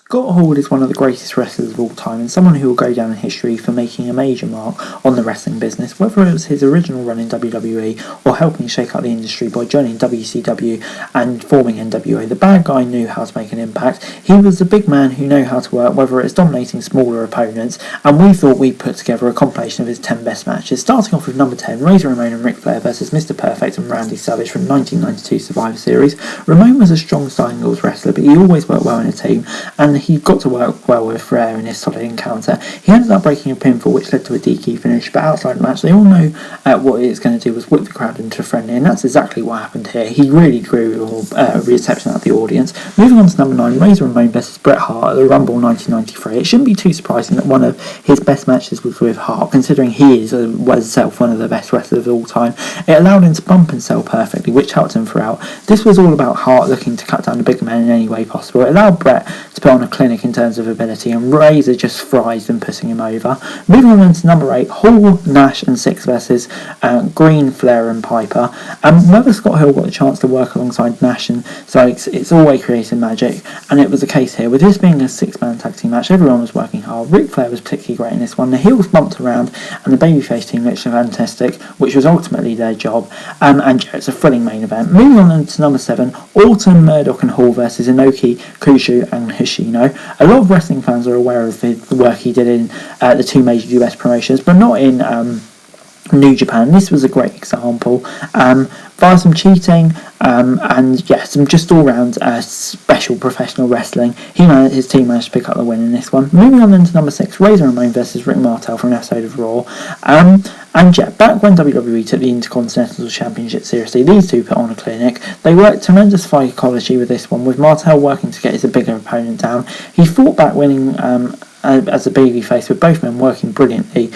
Scott Hall is one of the greatest wrestlers of all time and someone who will go down in history for making a major mark on the wrestling business, whether it was his original run in WWE or helping shake up the industry by joining WCW and forming NWA. The bad guy knew how to make an impact. He was the big man who knew how to work, whether it's dominating smaller opponents, and we thought we'd put together a compilation of his 10 best matches, starting off with number 10, Razor Ramon and Ric Flair versus Mr. Perfect and Randy Savage from 1992 Survivor Series. Ramon was a strong singles wrestler, but he always worked well in a team, and he got to work well with Flair in his solid encounter. He ended up breaking a pinfall, which led to a DQ finish, but outside the match, they all know what it's going to do was whip the crowd into a friendly, and that's exactly what happened here. He really grew reception out of the audience. Moving on to number 9, Razor Ramon versus Bret Hart at the Rumble 1993. It shouldn't be too surprising that one of his best matches was with Hart, considering he was himself one of the best wrestlers of all time. It allowed him to bump and sell perfectly, which helped him throughout. This was all about Hart looking to cut down the bigger man in any way possible. It allowed Bret to put on a clinic in terms of ability, and Razor just fries them, putting him over. Moving on to number 8, Hall, Nash and Six versus Green, Flair and Piper. Whether Scott Hall got the chance to work alongside Nash and Sykes, it's always creating magic, and it was the case here. With this being a 6-man tag team match, everyone was working hard. Ric Flair was particularly great in this one. The heels bumped around and the babyface team looked fantastic, which was ultimately their job, and it's a thrilling main event. Moving on to number 7, Orton, Murdoch and Hall versus Enoki, Khushu and Hoshino. A lot of wrestling fans are aware of the work he did in the two major US promotions, but not in New Japan. This was a great example. Via some cheating and some just all-round special professional wrestling, his team managed to pick up the win in this one. Moving on then to number 6, Razor Ramon versus Rick Martel from an episode of Raw. Back when WWE took the Intercontinental Championship seriously, these two put on a clinic. They worked tremendous psychology with this one, with Martel working to get his bigger opponent down. He fought back, winning as a babyface, with both men working brilliantly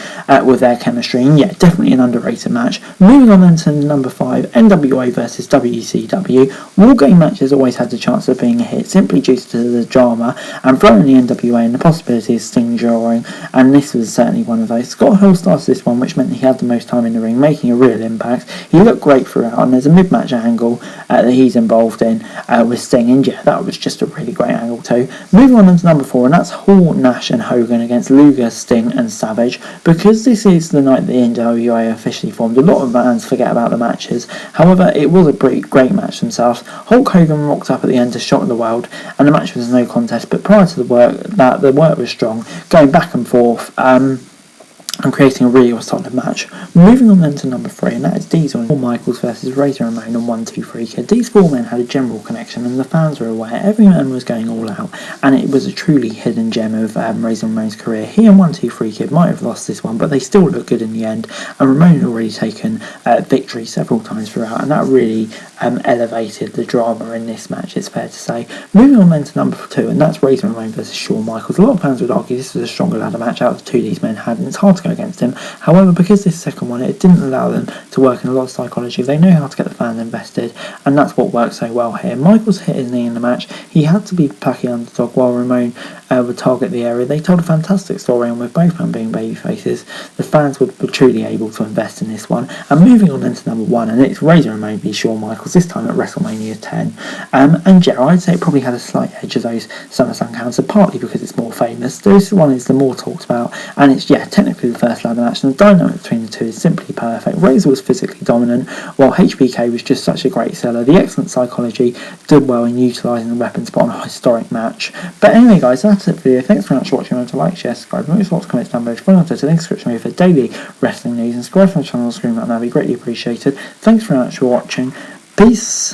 with their chemistry, and definitely an underrated match. Moving on then to number 5, NWA versus WCW. War game matches always had the chance of being a hit, simply due to the drama and throwing the NWA and the possibility of Sting drawing, and this was certainly one of those. Scott Hall started this one, which meant he had the most time in the ring, making a real impact. He looked great throughout, and there's a mid-match angle that he's involved in with Sting, and that was just a really great angle too. Moving on to number 4, and that's Hall, Nash and Hogan against Luger, Sting and Savage. Because this is the night the NWA officially formed, a lot of fans forget about the matches. However, it was a great match themselves. Hulk Hogan rocked up at the end to shock the world, and the match was no contest, but prior to the work was strong, going back and forth, and creating a really solid match. Moving on then to number 3, and that is Diesel and Shawn Michaels versus Razor Ramon and 1-2-3 Kid. These four men had a general connection, and the fans were aware. Every man was going all out, and it was a truly hidden gem of Razor Ramon's career. He and 1-2-3 Kid might have lost this one, but they still looked good in the end, and Ramon had already taken victory several times throughout, and that really elevated the drama in this match, it's fair to say. Moving on then to number 2, and that's Razor Ramon versus Shawn Michaels. A lot of fans would argue this was a stronger ladder match out of the two these men had, and it's hard to go against him. However, because this second one, it didn't allow them to work in a lot of psychology. They know how to get the fans invested, and that's what worked so well here. Michaels hit his knee in the match. He had to be plucky underdog while Ramon would target the area. They told a fantastic story, and with both men being baby faces, the fans were truly able to invest in this one. And moving on then to number 1, and it's Razor Ramon v Shawn Michaels, this time at WrestleMania 10. I'd say it probably had a slight edge of those SummerSlam counts, partly because it's more famous. This one is the more talked about, and it's technically the first ladder match, and the dynamic between the two is simply perfect. Razor was physically dominant, while HBK was just such a great seller. The excellent psychology did well in utilising the weapons to put on a historic match. But anyway guys, that's it for the video. Thanks very much for watching. Remember to like, share, subscribe, and lots of comments down below. Follow us to the link description for daily wrestling news, and subscribe to my channel on the screen right now, that'd be greatly appreciated. Thanks very much for watching. Peace.